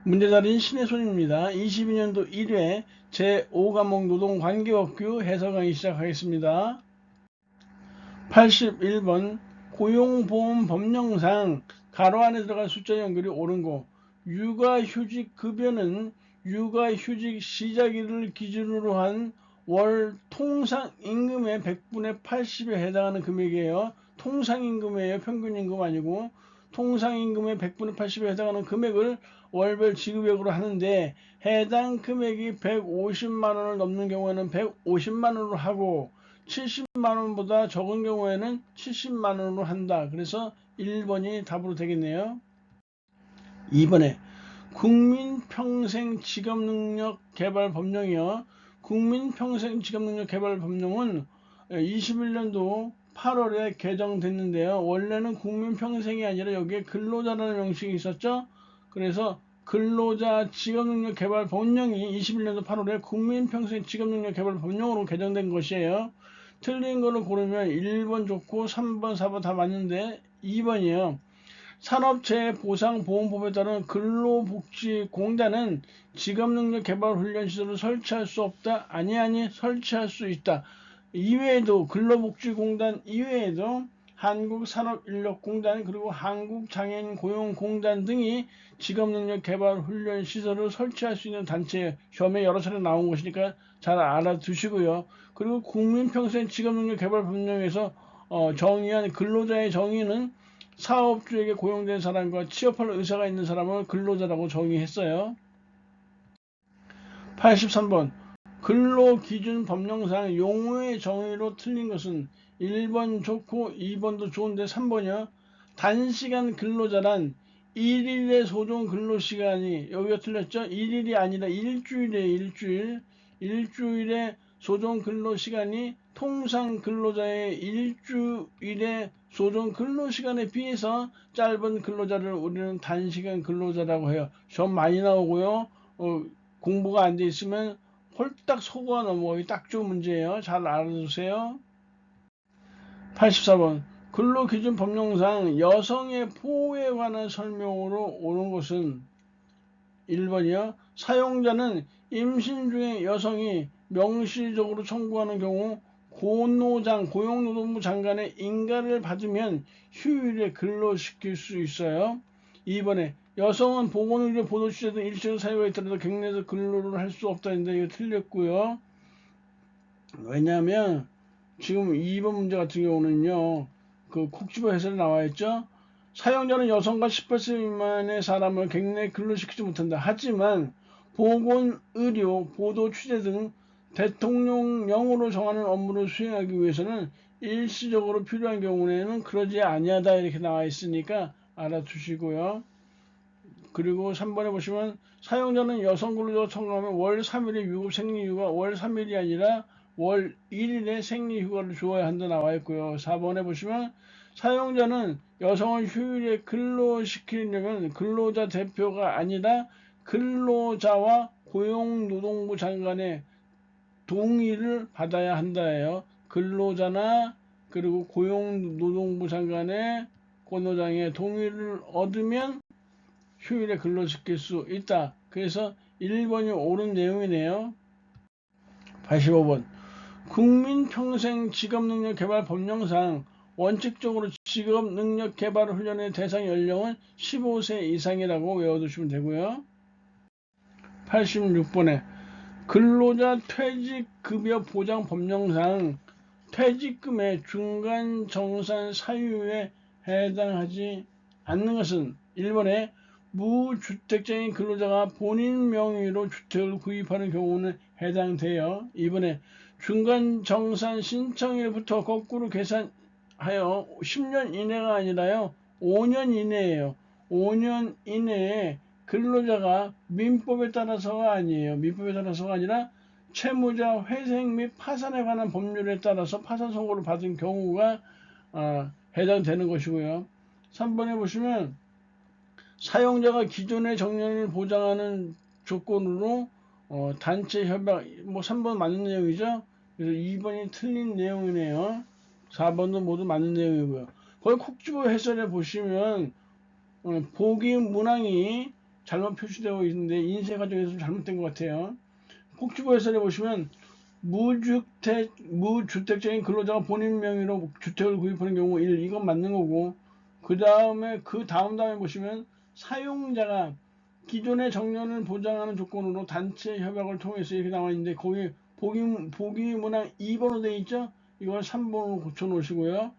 문제달인 신의 손입니다. 22년도 1회 제5과목 노동관계법규 해설 강의 시작하겠습니다. 81번 고용보험법령상 가로 안에 들어간 숫자 연결이 옳은 거. 육아휴직 급여는 육아휴직 시작일을 기준으로 한 월 통상임금의 100분의 80에 해당하는 금액이에요. 통상임금이에요. 평균임금 아니고. 통상임금의 100분의 80에 해당하는 금액을 월별 지급액으로 하는데 해당 금액이 150만원을 넘는 경우에는 150만원으로 하고 70만원보다 적은 경우에는 70만원으로 한다. 그래서 1번이 답으로 되겠네요. 2번에 국민평생직업능력개발법령이요. 국민평생직업능력개발법령은 21년도 8월에 개정됐는데요. 원래는 국민평생이 아니라 여기에 근로자라는 명칭이 있었죠. 그래서 근로자 직업능력개발법령이 21년도 8월에 국민평생직업능력개발법령으로 개정된 것이에요. 틀린 거를 고르면 1번 좋고 3번, 4번 다 맞는데 2번이에요. 산업재해보상보험법에 따른 근로복지공단은 직업능력개발훈련시설을 설치할 수 없다. 아니 설치할 수 있다. 이외에도 근로복지공단 이외에도 한국산업인력공단 그리고 한국장애인고용공단 등이 직업능력개발훈련시설을 설치할 수 있는 단체에 시험에 여러 차례 나온 것이니까 잘 알아두시고요. 그리고 국민평생직업능력개발법령에서 정의한 근로자의 정의는 사업주에게 고용된 사람과 취업할 의사가 있는 사람을 근로자라고 정의했어요. 83번 근로기준법령상 용어의 정의로 틀린 것은 1번 좋고 2번도 좋은데 3번이요. 단시간 근로자란 1일의 소정 근로시간이 여기가 틀렸죠. 1일이 아니라 일주일에 일주일의 소정 근로시간이 통상 근로자의 일주일의 소정 근로시간에 비해서 짧은 근로자를 우리는 단시간 근로자라고 해요. 시험 많이 나오고요. 공부가 안 돼 있으면 홀딱 속아 넘어가기 딱 좋은 문제예요. 잘 알아두세요. 84번 근로기준법령상 여성의 보호에 관한 설명으로 옳은 것은 1번이요. 사용자는 임신 중에 여성이 명시적으로 청구하는 경우 고용노동부 장관의 인가를 받으면 휴일에 근로시킬 수 있어요. 2번에 여성은 보건의료, 보도취재 등 일시적 사유가 있더라도 격리해서 근로를 할 수 없다는데 이거 틀렸고요. 왜냐하면 지금 2번 문제 같은 경우는요. 그 콕 집어 해설에 나와 있죠. 사용자는 여성과 18세 미만의 사람을 격리에 근로시키지 못한다. 하지만 보건의료, 보도취재 등 대통령령으로 정하는 업무를 수행하기 위해서는 일시적으로 필요한 경우에는 그러지 아니하다 이렇게 나와 있으니까 알아두시고요. 그리고 3번에 보시면 사용자는 여성 근로자가 청구하면 월 3일의 유급 생리휴가 월 3일이 아니라 월 1일의 생리휴가를 주어야 한다 나와 있고요. 4번에 보시면 사용자는 여성을 휴일에 근로시키려면 근로자 대표가 아니라 근로자와 고용노동부 장관의 동의를 받아야 한다예요. 근로자나 그리고 고용노동부 장관의 권노장의 동의를 얻으면 휴일에 근로시킬 수 있다. 그래서 1번이 옳은 내용이네요. 85번 국민평생직업능력개발법령상 원칙적으로 직업능력개발훈련의 대상 연령은 15세 이상이라고 외워두시면 되고요. 86번에 근로자 퇴직급여 보장법령상 퇴직금의 중간정산 사유에 해당하지 않는 것은 1번에 무주택자인 근로자가 본인 명의로 주택을 구입하는 경우는 해당돼요. 2번에 중간정산 신청일부터 거꾸로 계산하여 10년 이내가 아니라요. 5년 이내예요. 5년 이내에 근로자가 민법에 따라서가 아니에요. 민법에 따라서가 아니라 채무자 회생 및 파산에 관한 법률에 따라서 파산 선고를 받은 경우가 해당되는 것이고요. 3번에 보시면 사용자가 기존의 정년을 보장하는 조건으로 단체 협약 3번 맞는 내용이죠. 그래서 2번이 틀린 내용이네요. 4번도 모두 맞는 내용이고요. 거기 콕 집어 해설에 보시면 보기 문항이 잘못 표시되어 있는데 인쇄 과정에서 좀 잘못된 것 같아요. 복지부 해설에 보시면 무주택적인 근로자가 본인 명의로 주택을 구입하는 경우 1, 이건 맞는 거고, 그 다음에 다음에 보시면 사용자가 기존의 정년을 보장하는 조건으로 단체 협약을 통해서 이렇게 나와 있는데 거기 보기 문항 2번으로 되어 있죠? 이걸 3번으로 고쳐 놓으시고요.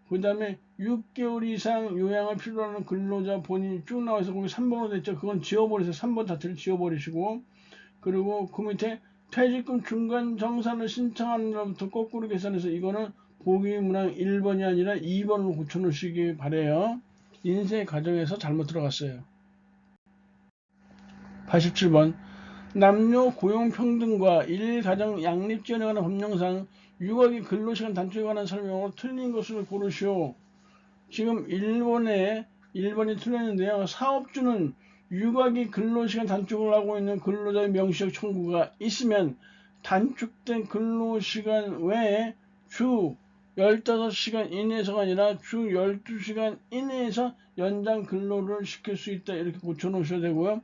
그 다음에 6개월 이상 요양을 필요로 하는 근로자 본인이 쭉 나와서 거기 3번으로 되어 있죠? 그건 지워버리세요. 3번 자체를 지워버리시고, 그리고 그 밑에 퇴직금 중간 정산을 신청하는 날부터 거꾸로 계산해서 이거는 보기 문항 1번이 아니라 2번으로 고쳐 놓으시기 바래요. 인쇄 과정에서 잘못 들어갔어요. 87번 남녀 고용평등과 일가정 양립지원에 관한 법령상 육아기 근로시간 단축에 관한 설명으로 틀린 것을 고르시오. 지금 1번이 틀렸는데요. 사업주는 육아기 근로시간 단축을 하고 있는 근로자의 명시적 청구가 있으면 단축된 근로시간 외에 주 15시간 이내에서가 아니라 주 12시간 이내에서 연장 근로를 시킬 수 있다. 이렇게 고쳐 놓으셔야 되고요.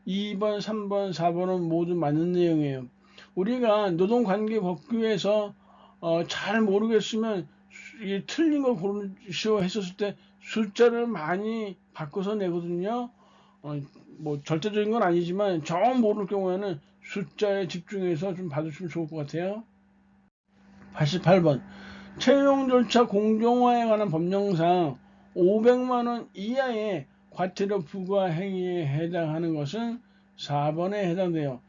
2번, 3번, 4번은 모두 맞는 내용이에요. 우리가 노동관계법규에서 잘 모르겠으면 틀린 거 고르시오 했었을 때 숫자를 많이 바꿔서 내거든요. 뭐 절대적인 건 아니지만 정 모를 경우에는 숫자에 집중해서 좀 봐주시면 좋을 것 같아요. 88번 채용 절차 공정화에 관한 법령상 500만원 이하의 과태료 부과 행위에 해당하는 것은 4번에 해당돼요.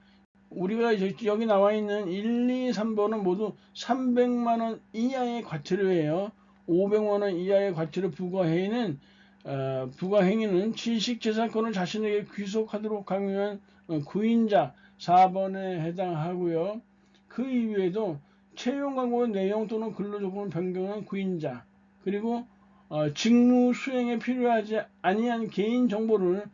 우리가 여기 나와 있는 1, 2, 3번은 모두 300만원 이하의 과태료예요. 500만원 이하의 과태료 부과행위는 취식재산권을 자신에게 귀속하도록 강요한 구인자 4번에 해당하고요. 그 이외에도 채용 광고의 내용 또는 근로조건을 변경한 구인자, 그리고 직무 수행에 필요하지 아니한 개인 정보를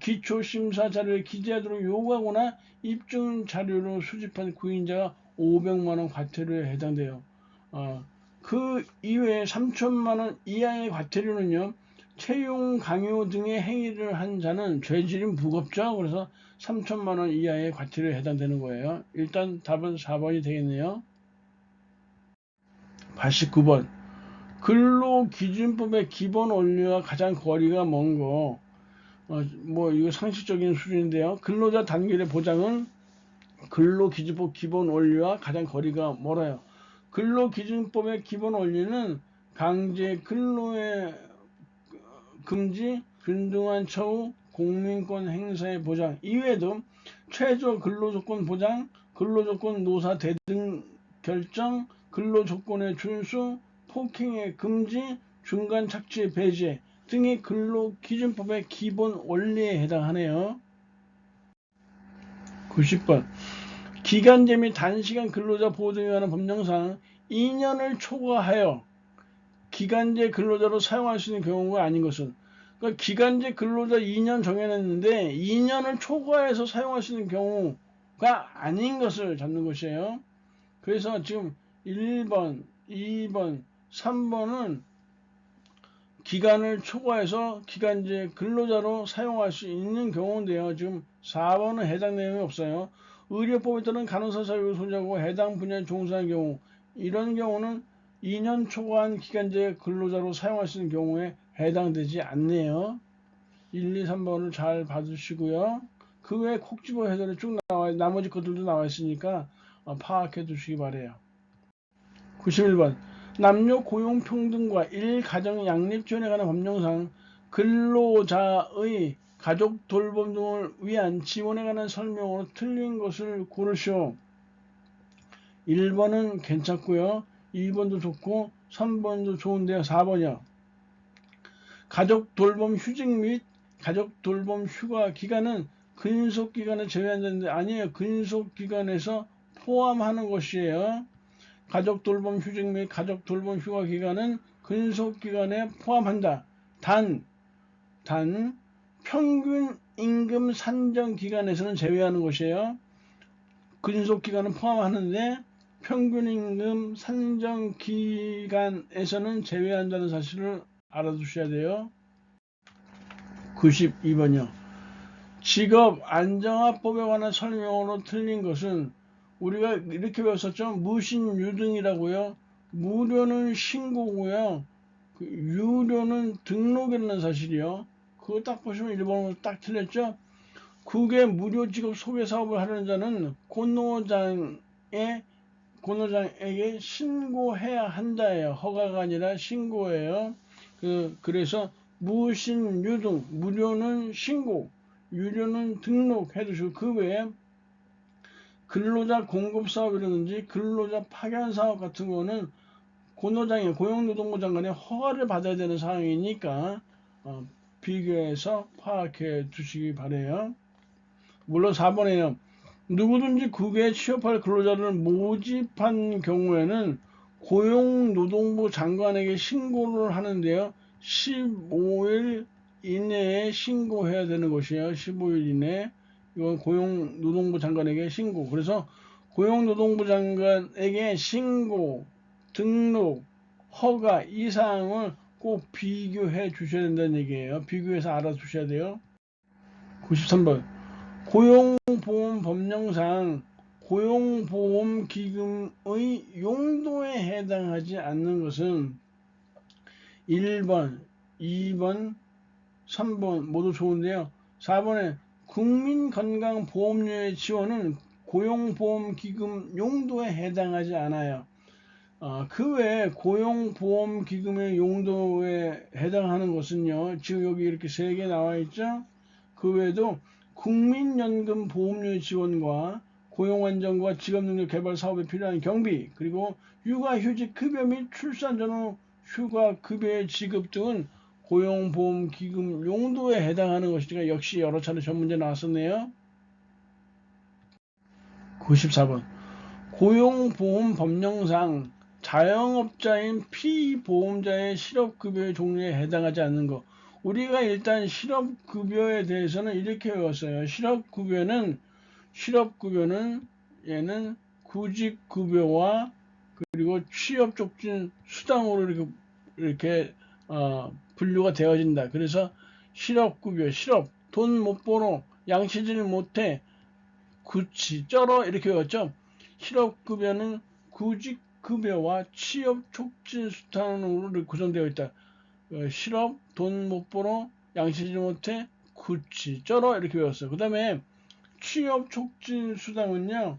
기초심사 자료에 기재하도록 요구하거나 입증 자료로 수집한 구인자가 500만원 과태료에 해당돼요. 그 이외에 3천만원 이하의 과태료는요, 채용 강요 등의 행위를 한 자는 죄질이 무겁죠. 그래서 3천만원 이하의 과태료에 해당되는 거예요. 일단 답은 4번이 되겠네요. 89번 근로기준법의 기본 원리와 가장 거리가 먼 거, 뭐 이거 상식적인 수준인데요. 근로자 단결의 보장은 근로기준법 기본 원리와 가장 거리가 멀어요. 근로기준법의 기본 원리는 강제 근로의 금지, 균등한 처우, 공민권 행사의 보장 이외에도 최저 근로조건 보장, 근로조건 노사 대등 결정, 근로조건의 준수, 폭행의 금지, 중간 착취의 배제 등의 근로기준법의 기본 원리에 해당하네요. 90번 기간제 및 단시간 근로자 보호 등에 관한 법령상 2년을 초과하여 기간제 근로자로 사용할 수 있는 경우가 아닌 것은, 그러니까 기간제 근로자 2년 정해놨는데 2년을 초과해서 사용할 수 있는 경우가 아닌 것을 잡는 것이에요. 그래서 지금 1번, 2번, 3번은 기간을 초과해서 기간제 근로자로 사용할 수 있는 경우인데요. 지금 4번은 해당 내용이 없어요. 의료법에 따른 간호사 자격을 소지하고 해당 분야에 종사하는 경우, 이런 경우는 2년 초과한 기간제 근로자로 사용할 수 있는 경우에 해당되지 않네요. 1, 2, 3번을 잘 봐주시고요. 그 외에 콕 집어 해설에 쭉 나머지 것들도 나와 있으니까 파악해 두시기 바래요. 91번 남녀 고용평등과 일가정 양립지원에 관한 법령상 근로자의 가족 돌봄 등을 위한 지원에 관한 설명으로 틀린 것을 고르시오. 1번은 괜찮고요. 2번도 좋고 3번도 좋은데요. 4번이요. 가족 돌봄 휴직 및 가족 돌봄 휴가 기간은 근속기간에 제외한다는데 아니에요. 근속기간에서 포함하는 것이에요. 가족 돌봄 휴직 및 가족 돌봄 휴가 기간은 근속기간에 포함한다. 단 평균 임금 산정 기간에서는 제외하는 것이에요. 근속기간은 포함하는데 평균 임금 산정 기간에서는 제외한다는 사실을 알아두셔야 돼요. 92번이요. 직업 안정화법에 관한 설명으로 틀린 것은 우리가 이렇게 배웠었죠. 무신유등이라고요. 무료는 신고고요. 그 유료는 등록이라는 사실이요. 그거 딱 보시면 일본어로 딱 틀렸죠. 국외 무료 직업 소개 사업을 하려는 자는 권노장에게 신고해야 한다예요. 허가가 아니라 신고예요. 그래서 무신유등, 무료는 신고, 유료는 등록 해두시고, 그 외에 근로자 공급 사업이라든지 근로자 파견 사업 같은 거는 고노장이 고용노동부 장관의 허가를 받아야 되는 상황이니까 비교해서 파악해 두시기 바래요. 물론 4번에요. 누구든지 국외에 취업할 근로자를 모집한 경우에는 고용노동부 장관에게 신고를 하는데요. 15일 이내에 신고해야 되는 것이에요. 15일 이내. 이건 고용노동부 장관에게 신고. 그래서 고용노동부 장관에게 신고, 등록, 허가 이 사항을 꼭 비교해 주셔야 된다는 얘기예요. 비교해서 알아두셔야 돼요. 93번. 고용보험법령상 고용보험기금의 용도에 해당하지 않는 것은 1번, 2번, 3번 모두 좋은데요. 4번에 국민건강보험료의 지원은 고용보험기금 용도에 해당하지 않아요. 그 외에 고용보험기금의 용도에 해당하는 것은요. 지금 여기 이렇게 3개 나와 있죠. 그 외에도 국민연금 보험료 지원과 고용안정과 직업능력 개발 사업에 필요한 경비, 그리고 육아휴직 급여 및 출산 전후 휴가 급여의 지급 등은 고용보험기금 용도에 해당하는 것이니까 역시 여러 차례 전문제 나왔었네요. 94번. 고용보험법령상 자영업자인 피보험자의 실업급여의 종류에 해당하지 않는 것. 우리가 일단 실업급여에 대해서는 이렇게 외웠어요. 실업급여는 얘는 구직급여와 그리고 취업촉진 수당으로 이렇게 분류가 되어진다. 그래서 실업급여, 돈 못 벌어, 양치질 못해, 구치, 쩔어 이렇게 외웠죠. 실업급여는 구직급여와 취업촉진수당으로 구성되어 있다. 실업, 돈 못 벌어, 양치질 못해, 구치, 쩔어 이렇게 외웠어요. 그 다음에 취업촉진수당은요.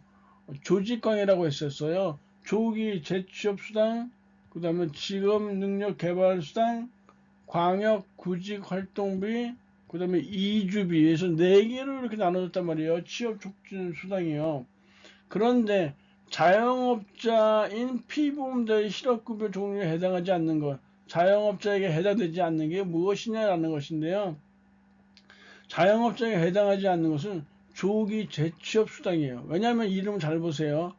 조직광이라고 했었어요. 조기 재취업수당, 그 다음에 직업능력개발수당, 광역구직활동비, 그 다음에 이주비에서 4개로 이렇게 나눠졌단 말이에요. 취업촉진수당이요. 그런데 자영업자인 피보험자의 실업급여 종류에 해당하지 않는 것, 자영업자에게 해당되지 않는 게 무엇이냐라는 것인데요. 자영업자에게 해당하지 않는 것은 조기 재취업 수당이에요. 왜냐하면 이름을 잘 보세요.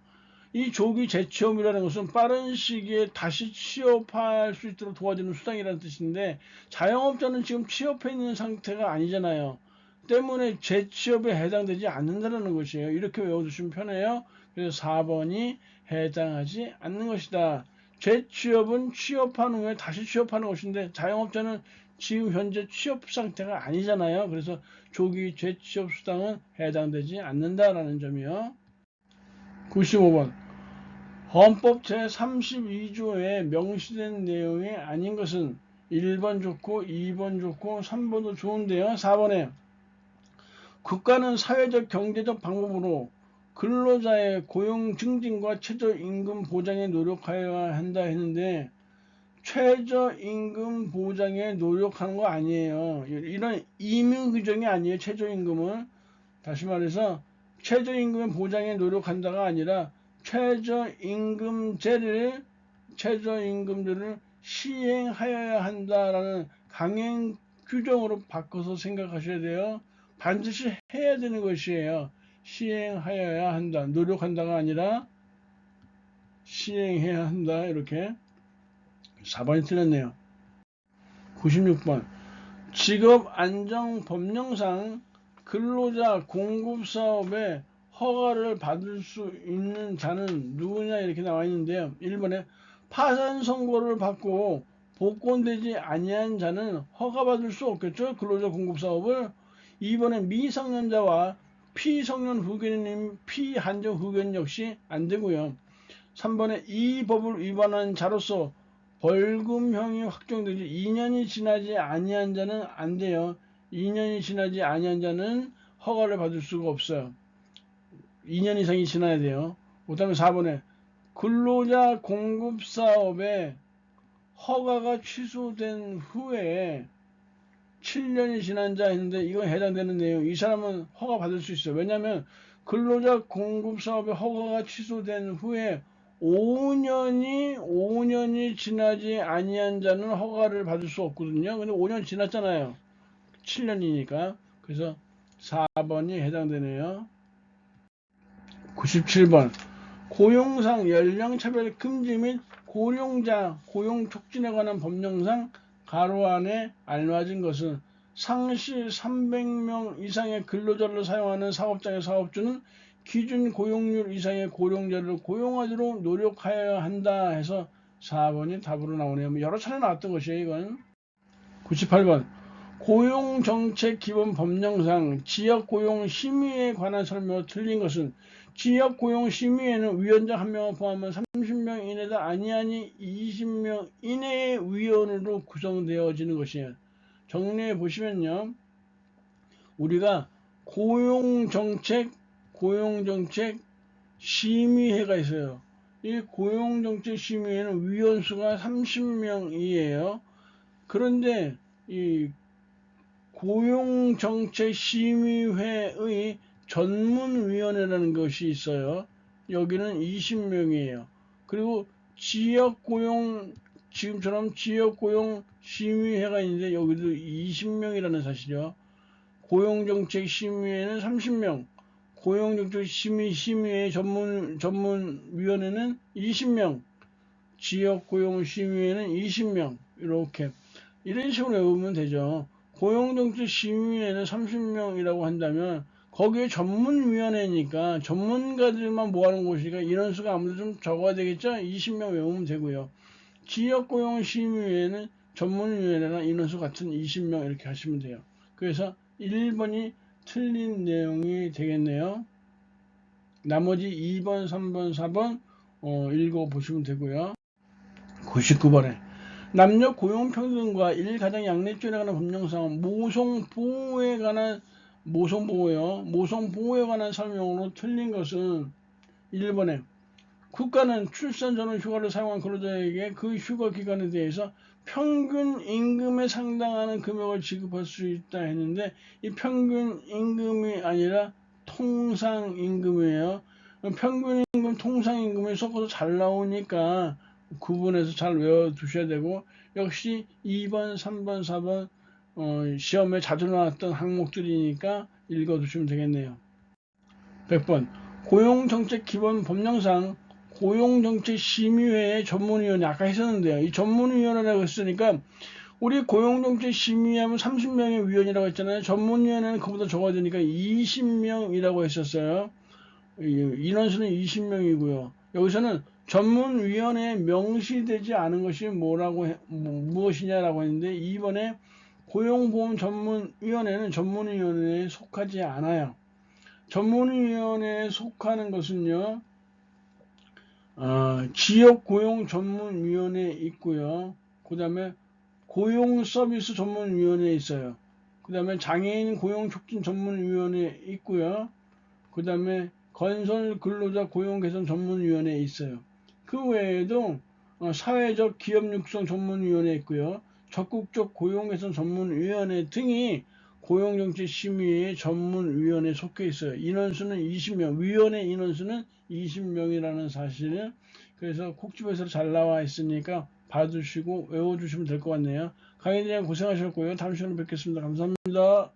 이 조기 재취업이라는 것은 빠른 시기에 다시 취업할 수 있도록 도와주는 수당이라는 뜻인데 자영업자는 지금 취업해 있는 상태가 아니잖아요. 때문에 재취업에 해당되지 않는다는 것이에요. 이렇게 외워두시면 편해요. 그래서 4번이 해당하지 않는 것이다. 재취업은 취업한 후에 다시 취업하는 것인데 자영업자는 지금 현재 취업 상태가 아니잖아요. 그래서 조기 재취업 수당은 해당되지 않는다라는 점이요. 95번. 헌법 제32조에 명시된 내용이 아닌 것은 1번 좋고 2번 좋고 3번도 좋은데요. 4번에 국가는 사회적 경제적 방법으로 근로자의 고용 증진과 최저임금 보장에 노력하여야 한다 했는데 최저임금 보장에 노력하는 거 아니에요. 이런 임의 규정이 아니에요. 최저임금은. 다시 말해서 최저임금 보장에 노력한다가 아니라 최저임금제를 시행하여야 한다라는 강행 규정으로 바꿔서 생각하셔야 돼요. 반드시 해야 되는 것이에요. 시행하여야 한다. 노력한다가 아니라 시행해야 한다. 이렇게 4번이 틀렸네요. 96번. 직업안정법령상 근로자 공급사업에 허가를 받을 수 있는 자는 누구냐 이렇게 나와 있는데요. 1번에 파산 선고를 받고 복권되지 아니한 자는 허가받을 수 없겠죠. 근로자 공급사업을. 2번에 미성년자와 피성년 후견인, 피한정 후견 역시 안 되고요. 3번에 이 법을 위반한 자로서 벌금형이 확정되지 2년이 지나지 아니한 자는 안 돼요. 2년이 지나지 아니한 자는 허가를 받을 수가 없어요. 2년 이상이 지나야 돼요. 그 다음에 4번에 근로자 공급사업에 허가가 취소된 후에 7년이 지난 자 했는데 이건 해당되는 내용. 이 사람은 허가 받을 수 있어요. 왜냐하면 근로자 공급사업의 허가가 취소된 후에 5년이 지나지 아니한 자는 허가를 받을 수 없거든요. 근데 5년 지났잖아요. 7년이니까. 그래서 4번이 해당되네요. 97번 고용상 연령차별 금지 및 고령자 고용 촉진에 관한 법령상 가로 안에 알맞은 것은 상시 300명 이상의 근로자를 사용하는 사업장의 사업주는 기준 고용률 이상의 고령자를 고용하도록 노력하여야 한다 해서 4번이 답으로 나오네요. 여러 차례 나왔던 것이에요. 이건 98번 고용정책 기본 법령상 지역고용 심의에 관한 설명으로 틀린 것은 지역고용 심의에는 위원장 1명을 포함한 30명 이내다 아니하니 20명 이내의 위원으로 구성되어지는 것이에요. 정리해 보시면요. 우리가 고용정책 심의회가 있어요. 이 고용정책 심의회는 위원수가 30명이에요. 그런데 이 고용정책심의회의 전문위원회라는 것이 있어요. 여기는 20명이에요. 그리고 지금처럼 지역고용심의회가 있는데 여기도 20명이라는 사실이요. 고용정책심의회는 30명, 고용정책심의회 전문위원회는 20명, 지역고용심의회는 20명, 이런 식으로 외우면 되죠. 고용정책심의회는 30명이라고 한다면 거기에 전문위원회니까 전문가들만 모아놓은 곳이니까 인원수가 아무래도 좀 적어야 되겠죠. 20명 외우면 되고요. 지역고용심의회는 전문위원회랑 인원수 같은 20명 이렇게 하시면 돼요. 그래서 1번이 틀린 내용이 되겠네요. 나머지 2번, 3번, 4번 읽어보시면 되고요. 99번에 남녀 고용평등과 일가정 양립주의에 관한 법령상 모성보호에 관한 설명으로 틀린 것은 1번에 국가는 출산 전후 휴가를 사용한 근로자에게 그 휴가 기간에 대해서 평균 임금에 상당하는 금액을 지급할 수 있다 했는데 이 평균 임금이 아니라 통상 임금이에요. 평균 임금, 통상 임금이 섞어서 잘 나오니까 구분해서 잘 외워두셔야 되고 역시 2번, 3번, 4번 시험에 자주 나왔던 항목들이니까 읽어두시면 되겠네요. 100번 고용정책 기본 법령상 고용정책심의회의 전문위원회 아까 했었는데요. 이 전문위원회라고 했으니까 우리 고용정책심의하면 30명의 위원이라고 했잖아요. 전문위원회는 그보다 적어야 되니까 20명이라고 했었어요. 인원수는 20명이고요. 여기서는 전문위원회에 명시되지 않은 것이 무엇이냐라고 했는데 2번에 고용보험전문위원회는 전문위원회에 속하지 않아요. 전문위원회에 속하는 것은요. 지역고용전문위원회 있고요. 그 다음에 고용서비스 전문위원회 있어요. 그 다음에 장애인 고용촉진전문위원회 있고요. 그 다음에 건설근로자 고용개선 전문위원회 있어요. 그 외에도 사회적 기업육성 전문위원회 있고요. 적극적 고용개선 전문위원회 등이 고용정책심의회 전문위원회에 속해 있어요. 인원수는 20명, 위원회 인원수는 20명이라는 사실을 그래서 콕집에서 잘 나와 있으니까 봐주시고 외워주시면 될 것 같네요. 강의에 대한 고생하셨고요. 다음 시간에 뵙겠습니다. 감사합니다.